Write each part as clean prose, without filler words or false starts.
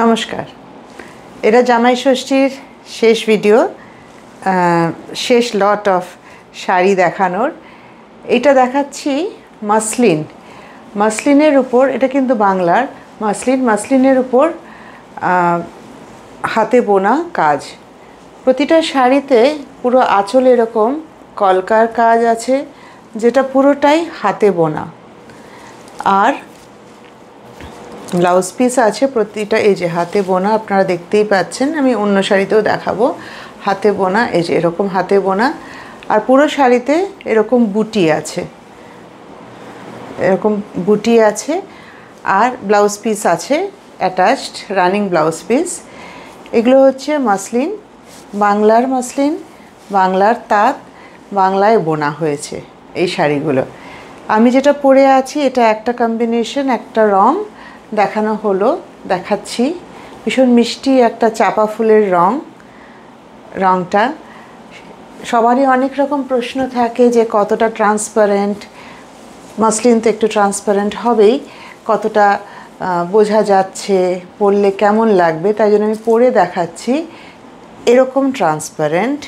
নমস্কার। এটা জামাই ষষ্ঠীর শেষ ভিডিও, শেষ লট অফ শাড়ি দেখানোর। এটা দেখাচ্ছি মাসলিনের উপর। এটা কিন্তু বাংলার মাসলিনের উপর হাতে বোনা কাজ। প্রতিটা শাড়িতে পুরো আঁচল এরকম কলকার কাজ আছে, যেটা পুরোটাই হাতে বোনা। আর ব্লাউজ পিস আছে প্রতিটা, এই যে হাতে বোনা, আপনারা দেখতেই পাচ্ছেন। আমি অন্য শাড়িতেও দেখাবো হাতে বোনা, এই যে এরকম হাতে বোনা। আর পুরো শাড়িতে এরকম বুটি আছে, আর ব্লাউজ পিস আছে অ্যাটাচড, রানিং ব্লাউজ পিস। এগুলো হচ্ছে মাসলিন, বাংলার তাঁত, বাংলায় বোনা হয়েছে এই শাড়িগুলো। আমি যেটা পরে আছি এটা একটা কম্বিনেশন, একটা রং দেখাচ্ছি। ভীষণ মিষ্টি একটা চাপা ফুলের রংটা। সবারই অনেক রকম প্রশ্ন থাকে যে কতটা ট্রান্সপারেন্ট। মাসলিন তো একটু ট্রান্সপারেন্ট হবেই, কতটা বোঝা যাচ্ছে, পরলে কেমন লাগবে। তাই জন্য আমি পরে দেখাচ্ছি। এরকম ট্রান্সপারেন্ট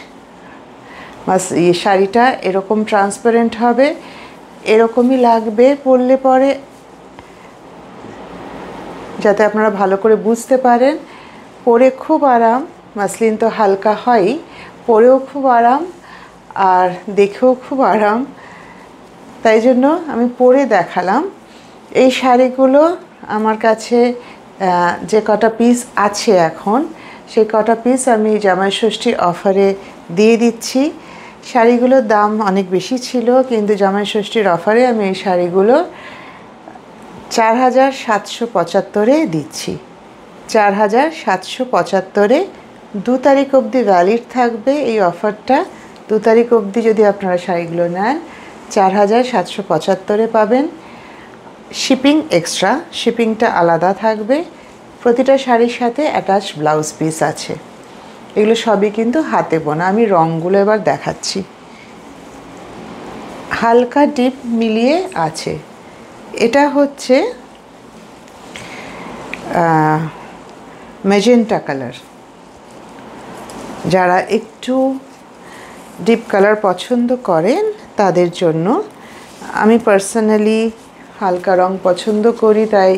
এই শাড়িটা, এরকম ট্রান্সপারেন্ট হবে, এরকমই লাগবে পরলে পরে, যাতে আপনারা ভালো করে বুঝতে পারেন। পরে খুব আরাম, মাসলিন তো হালকা হয়ই, পরেও খুব আরাম আর দেখেও খুব আরাম। তাই জন্য আমি পরে দেখালাম। এই শাড়িগুলো আমার কাছে যে কটা পিস আছে এখন, সেই কটা পিস আমি জামাই ষষ্ঠী অফারে দিয়ে দিচ্ছি। শাড়িগুলোর দাম অনেক বেশি ছিল, কিন্তু জামাই ষষ্ঠীর অফারে আমি এই শাড়িগুলো 4775-এ দিচ্ছি। 4775-এ 2 তারিখ অবধি ভ্যালিড থাকবে এই অফারটা। 2 তারিখ অবধি যদি আপনারা শাড়িগুলো নেন 4775-এ পাবেন। শিপিং এক্সট্রা, শিপিংটা আলাদা থাকবে। প্রতিটা শাড়ির সাথে অ্যাটাচ ব্লাউজ পিস আছে। এগুলো সবই কিন্তু হাতে বোনা। আমি রঙগুলো এবার দেখাচ্ছি। হালকা ডিপ মিলিয়ে আছে। এটা হচ্ছে ম্যাজেন্টা কালার। যারা একটু ডিপ কালার পছন্দ করেন তাদের জন্য। আমি পার্সোনালি হালকা রং পছন্দ করি, তাই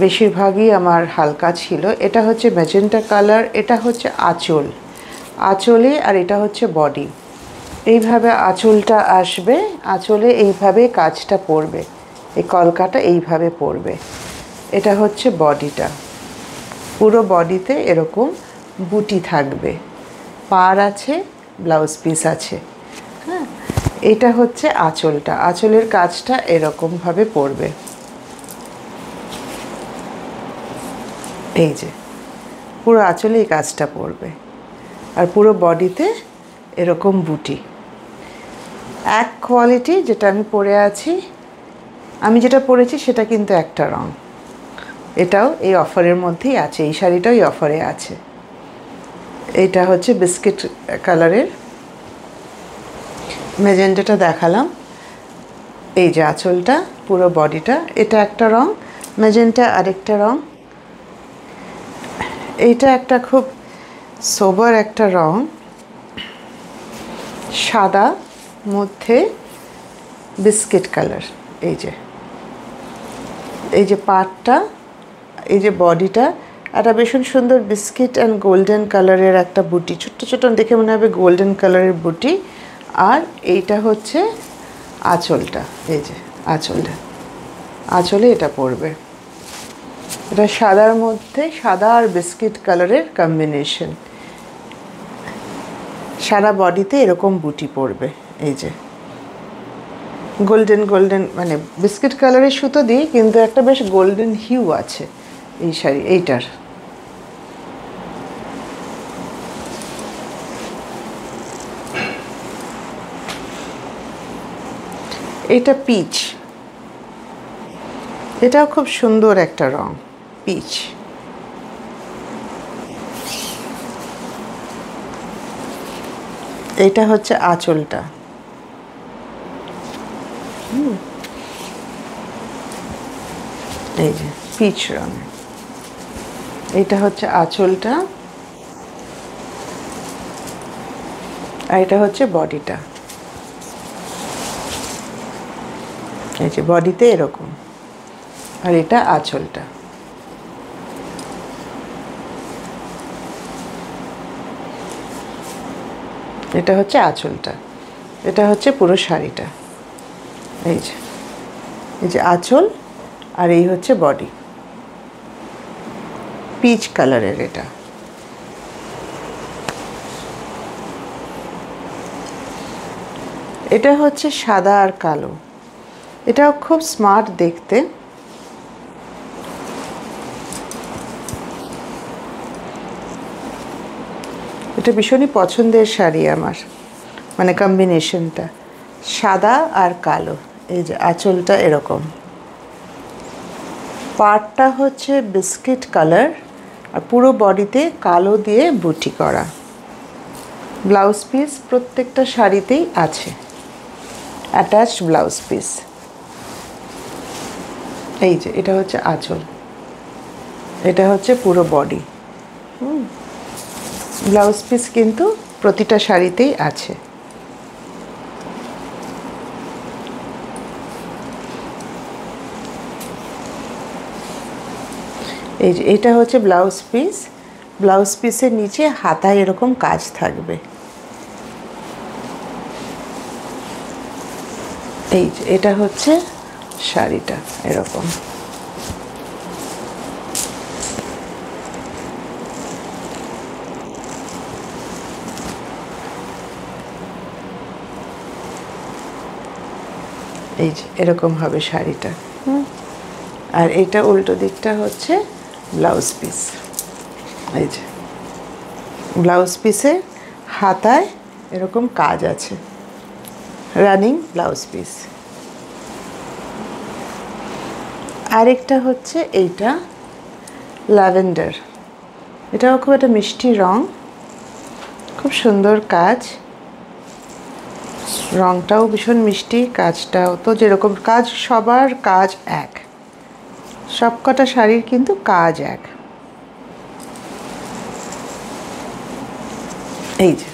বেশিরভাগই আমার হালকা ছিল। এটা হচ্ছে ম্যাজেন্টা কালার। এটা হচ্ছে আঁচলে, আর এটা হচ্ছে বডি। এইভাবে আঁচলটা আসবে, আঁচলে এইভাবে কাজটা পড়বে, এই কলকাটা এইভাবে পড়বে। এটা হচ্ছে বডিটা, পুরো বডিতে এরকম বুটি থাকবে, পাড় আছে, ব্লাউজ পিস আছে। হ্যাঁ, এটা হচ্ছে আঁচলটা, আঁচলের কাজটা এরকমভাবে পড়বে। এই যে পুরো আঁচলে এই কাজটা পড়বে, আর পুরো বডিতে এরকম বুটি। এক কোয়ালিটি যেটা আমি পরে আছি, আমি যেটা পরেছি সেটা কিন্তু একটা রং। এটাও এই অফারের মধ্যেই আছে, এই শাড়িটাও এই অফারে আছে। এটা হচ্ছে বিস্কিট কালারের, ম্যাজেন্টাটা দেখালাম। এই যে আঁচলটা, পুরো বডিটা, এটা একটা রং, ম্যাজেন্টা আরেকটা রং। এইটা একটা খুব সোবার একটা রং, সাদা মধ্যে বিস্কিট কালার। এই যে পাটটা, এই যে বডিটা, একটা ভীষণ সুন্দর বিস্কিট অ্যান্ড গোল্ডেন কালারের একটা বুটি, ছোট্ট ছোট দেখে মনে হবে গোল্ডেন কালারের বুটি। আর এইটা হচ্ছে আঁচলটা, এই যে আঁচলে এটা পড়বে। এটা সাদার মধ্যে, সাদা আর বিস্কিট কালারের কম্বিনেশন। সারা বডিতে এরকম বুটি পড়বে। এই যে গোল্ডেন মানে বিস্কিট কালারের সুতো দিই, কিন্তু একটা বেশ গোল্ডেন হিউ আছে এই শাড়ি এইটার। এটা পিচ, এটাও খুব সুন্দর একটা রং, পিচ। এটা হচ্ছে আঁচলটা। এই যে পিচ রঙের। এটা হচ্ছে আঁচলটা, আর এটা হচ্ছে বডিটা। এই যে বডিতে এরকম, আর এটা আঁচলটা। এটা হচ্ছে আঁচলটা, এটা হচ্ছে পুরো শাড়িটা। এই যে আঁচল, আর এই হচ্ছে বডি, পিচ কালারের। এটা হচ্ছে সাদা আর কালো। এটাও খুব স্মার্ট দেখতে। এটা ভীষণই পছন্দের শাড়ি আমার, মানে কম্বিনেশনটা সাদা আর কালো। এই যে আঁচলটা এরকম, পাড়টা হচ্ছে বিস্কিট কালার, আর পুরো বডিতে কালো দিয়ে বুটি করা। ব্লাউজ পিস প্রত্যেকটা শাড়িতেই আছে, অ্যাটাচড ব্লাউজ পিস। এই যে এটা হচ্ছে আঁচল, এটা হচ্ছে পুরো বডি। ব্লাউজ পিস কিন্তু প্রতিটা শাড়িতেই আছে। এই যে এটা হচ্ছে ব্লাউজ পিস। ব্লাউজ পিসের নিচে হাতায় এরকম কাজ থাকবে। এই যে এটা হচ্ছে শাড়িটা এরকম। এই যে এরকম হবে শাড়িটা। আর এইটা উল্টো দিকটা হচ্ছে ব্লাউজ পিস। এই যে ব্লাউজ পিসে হাতায় এরকম কাজ আছে, রানিং ব্লাউজ পিস। আরেকটা হচ্ছে এইটা ল্যাভেন্ডার। এটাও খুব একটা মিষ্টি রং, খুব সুন্দর কাজ। রংটাও ভীষণ মিষ্টি, কাজটাও তো যেরকম কাজ, সবার কাজ এক, সবকটা শাড়ির কিন্তু কাজ এক। এই যে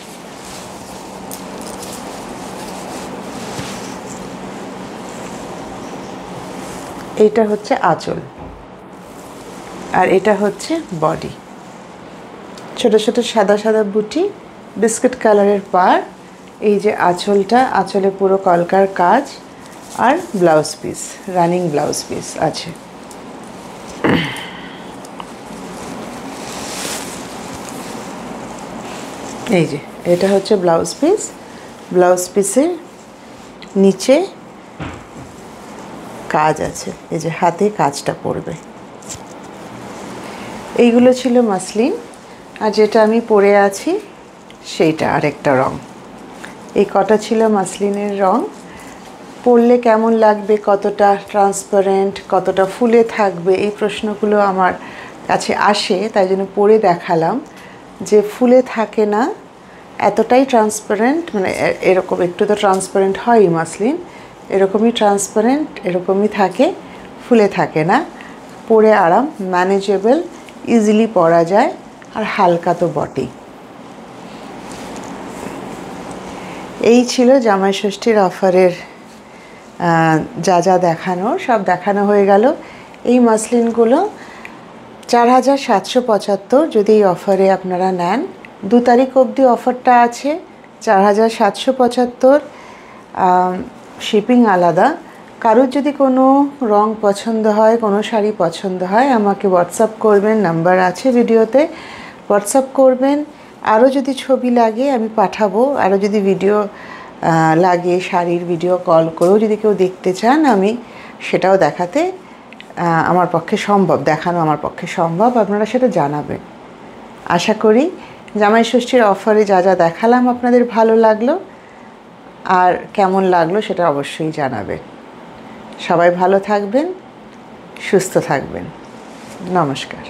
এইটা হচ্ছে আঁচল, আর এটা হচ্ছে বডি। ছোট ছোট সাদা সাদা বুটি, বিস্কিট কালারের পাড়। এই যে আঁচলটা, আঁচলে পুরো কলকার কাজ, আর blouse piece, running blouse piece আছে। এই যে এটা হচ্ছে ব্লাউজ পিস। ব্লাউজ পিসের নিচে কাজ আছে, এই যে হাতে কাজটা পড়বে। এইগুলো ছিল মাসলিন, আর যেটা আমি পরে আছি সেইটা আরেকটা রং। এই কটা ছিল মাসলিনের রং। পরলে কেমন লাগবে, কতটা ট্রান্সপারেন্ট, কতটা ফুলে থাকবে, এই প্রশ্নগুলো আমার কাছে আসে, তাই জন্য পরে দেখালাম যে ফুলে থাকে না, এতটাই ট্রান্সপারেন্ট, মানে এরকম একটু তো ট্রান্সপারেন্ট হয়ই মাসলিন, এরকমই ট্রান্সপারেন্ট, এরকমই থাকে, ফুলে থাকে না। পরে আরাম, ম্যানেজেবল, ইজিলি পরা যায়, আর হালকা তো বটেই। এই ছিল জামাই ষষ্ঠীর অফারের যা যা দেখানোর, সব দেখানো হয়ে গেল। এই মাসলিনগুলো 4775 যদি এই অফারে আপনারা নেন। 2 তারিখ অবধি অফারটা আছে। 4775, শিপিং আলাদা। কারোর যদি কোনো রং পছন্দ হয়, কোনো শাড়ি পছন্দ হয়, আমাকে হোয়াটসঅ্যাপ করবেন, নাম্বার আছে ভিডিওতে, হোয়াটসঅ্যাপ করবেন। আরও যদি ছবি লাগে আমি পাঠাবো, আরও যদি ভিডিও লাগে, শাড়ির ভিডিও কল করেও যদি কেউ দেখতে চান, আমি সেটাও দেখাতে আমার পক্ষে সম্ভব, দেখানো আমার পক্ষে সম্ভব, আপনারা সেটা জানাবেন। আশা করি জামাই ষষ্ঠীর অফারে যা যা দেখালাম আপনাদের ভালো লাগলো, আর কেমন লাগলো সেটা অবশ্যই জানাবেন। সবাই ভালো থাকবেন, সুস্থ থাকবেন। নমস্কার।